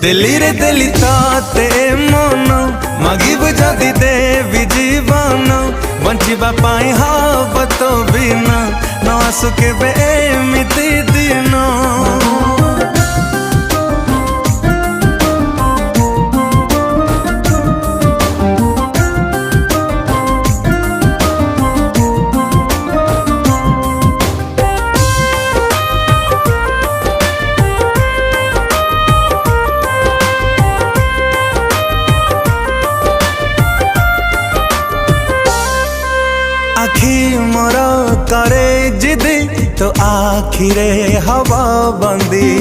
दिल्ली रे दिल्ली ताते मन मागिब जदि देवी जीवन बंचिबा पाई हाबत बिना न आसुके बे एमिति दिन। आखी मोर करे जिद तो आखिरे हवा बंदी